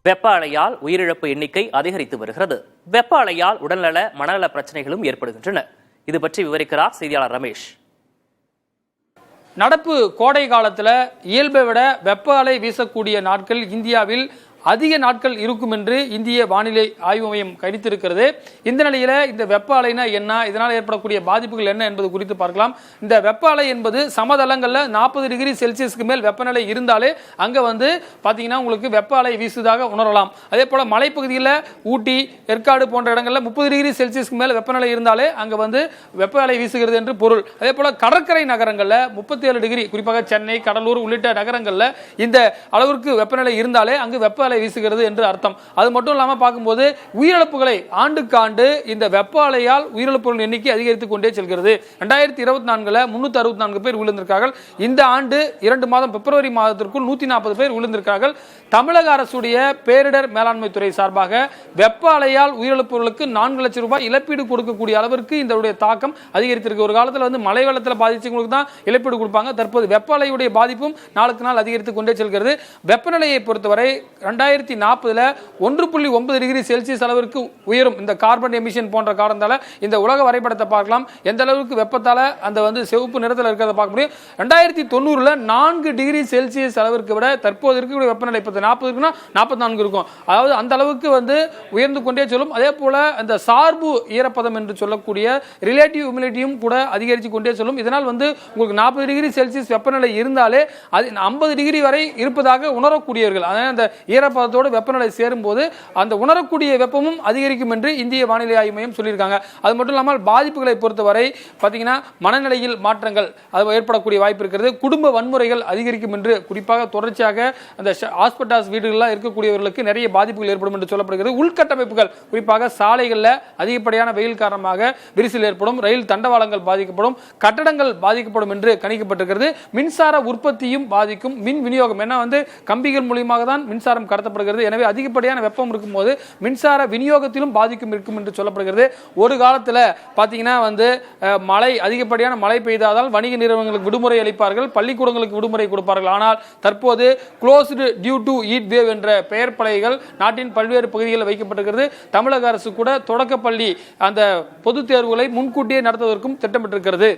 வெப்ப அலையால் உயிரிழப்பு எண்ணிக்கை அதிகரித்து வருகிறது. வெப்ப அலையால் உடல்நல மனநல பிரச்சனைகளும் ஏற்படுகின்றன. இது பற்றி விவரிக்கிறார் செய்தியாளர் ரமேஷ். நடப்பு கோடை காலத்தில் இயல்பை விட வெப்ப அலை வீசக்கூடிய நாட்கள் இந்தியாவில் அதிக நாட்கள் இருக்கும் என்று இந்திய வானிலை ஆய்வு மையம் கணித்திருக்கிறது. இந்த நிலையில இந்த வெப்ப அலைனா என்ன, இதனால் ஏற்படக்கூடிய பாதிப்புகள் என்ன என்பது குறித்து பார்க்கலாம். இந்த வெப்ப அலை என்பது சமதளங்கள்ல 40 டிகிரி செல்சியஸ்க்கு மேல் வெப்பநிலை இருந்தாலே அங்க பாத்தீங்கன்னா உங்களுக்கு வெப்ப அலை வீசுவதாக உணரலாம். அதே போல மலைப்பகுதியில் ஊட்டி, ஏற்காடு போன்ற இடங்கள்ல 30 டிகிரி செல்சியஸ்க்கு மேல் வெப்பநிலை இருந்தாலே அங்க வெப்ப அலை வீசுகிறது என்று பொருள். அதே போல கடற்கரை நகரங்கள்ல 37 டிகிரி, குறிப்பாக சென்னை, கடலூர் உள்ளிட்ட நகரங்கள்ல இந்த அளவிற்கு வெப்பநிலை இருந்தாலே அங்கு வெப்ப வீசுகிறது என்று அர்த்தம். அது மட்டும் இல்லாம பார்க்கும்போது உயிரிழப்புகளை ஆண்டுக்கு ஆண்டு இந்த வெப்ப அலையால் உயிரிழப்புகளின் எண்ணிக்கை அதிகரித்துக் கொண்டே செல்கிறது. 2024 364 பேர் விழுந்திருக்கார்கள். இந்த ஆண்டு 2 மாதம் பிப்ரவரி மாதத்திற்குள் 140 பேர் விழுந்திருக்கார்கள். தமிழக அரசுடைய பேரிடர் மேலாண்மை துறை சார்பாக வெப்ப அலையால் உயிரிழப்புகளுக்கு 4 லட்சம் ரூபாய் இழப்பீடு கொடுக்கக்கூடிய அளவிற்கு இந்த தாக்கம் அதிகரித்திருக்கு. ஒரு காலத்தில் மழை வெள்ளத்தில் பாதிச்சவங்களுக்கு தான் இழப்பீடு கொடுப்பாங்க. தற்போது வெப்ப அலையுடைய பாதிப்பும் நாளுக்கு நாள் அதிகரித்துக் கொண்டே செல்கிறது. வெப்பநிலையை பொறுத்தவரை 2040 1.9 டிகிரி செல்சியஸ் அளவிற்கு உயரும். இந்த கார்பன் எமிஷன் போன்ற காரணத்தால இந்த உலக வரைபடத்தை பார்க்கலாம். எந்த அளவுக்கு வெப்பத்தால அந்த சிவப்பு நிறத்தில் இருக்கிறத பார்க்க முடியும். 2090 4 டிகிரி செல்சியஸ் அளவிற்கு விட தற்போது இருக்கக்கூடிய வெப்பநிலை 40 இருக்குன்னா 44 இருக்கும். அதாவது அந்த அளவுக்கு உயர்ந்து கொண்டே செல்லும். அதே போல அந்த சார்பு ஈரப்பதம் என்று சொல்லக்கூடிய ரிலேட்டிவ் ஹியூமிடிட்டியும் கூட அதிகரித்து கொண்டே செல்லும். இதனால் உங்களுக்கு 40 டிகிரி செல்சியஸ் வெப்பநிலை இருந்தாலே அது 50 டிகிரி வரை இருப்பதாக உணரக்கூடியவர்கள், அதாவது அந்த ஈரப்பதத்தோடு வெப்பநிலை சேரும் போது அந்த உணரக்கூடிய வெப்பமும் அதிகரிக்கும் என்று இந்திய வானிலை ஆய்வு மையம் சொல்லியிருக்காங்க. அது மட்டும் இல்லாமல் பாதிப்புகளை பொறுத்தவரை பார்த்தீங்கன்னா மனநிலையில் மாற்றங்கள் அது ஏற்படக்கூடிய வாய்ப்பு இருக்கிறது. குடும்ப வன்முறைகள் அதிகரிக்கும் என்று, குறிப்பாக தொடர்ச்சியாக அந்த ஹாஸ்பிட்டல்ஸ் வீடுகளில் இருக்கக்கூடியவர்களுக்கு நிறைய பாதிப்புகள் ஏற்படும் என்று சொல்லப்படுகிறது. உள்கட்டமைப்புகள், குறிப்பாக சாலைகளில் அதிகப்படியான வெயில் காரணமாக விரிசல் ஏற்படும், ரயில் தண்டவாளங்கள் பாதிக்கப்படும், கட்டடங்கள் பாதிக்கப்படும் என்று கணிக்கப்பட்டிருக்கிறது. மின்சார உற்பத்தியும் பாதிக்கும், மின் விநியோகம் ஏன்னா கம்பிகள் மூலியமாக தான் மின்சாரம் கடத்தப்படுகிறது. எனவே அதிகப்படியான வெப்பம் இருக்கும்போது மின்சார விநியோகத்திலும் பாதிக்கும் இருக்கும் என்று சொல்லப்படுகிறது. ஒரு காலத்தில் பார்த்தீங்கன்னா மழை அதிகப்படியான மழை பெய்தால் வணிக நிறுவனங்களுக்கு விடுமுறை அளிப்பார்கள், பள்ளிக்கூடங்களுக்கு விடுமுறை கொடுப்பார்கள். ஆனால் தற்போது closed due to heat wave என்ற பெயர் பலகைகள் நாட்டின் பல்வேறு பகுதிகளில் வைக்கப்பட்டிருக்கிறது. தமிழக அரசு கூட தொடக்கப்பள்ளி அந்த பொதுத் தேர்வுகளை முன்கூட்டியே நடத்துவதற்கும் திட்டமிட்டிருக்கிறது.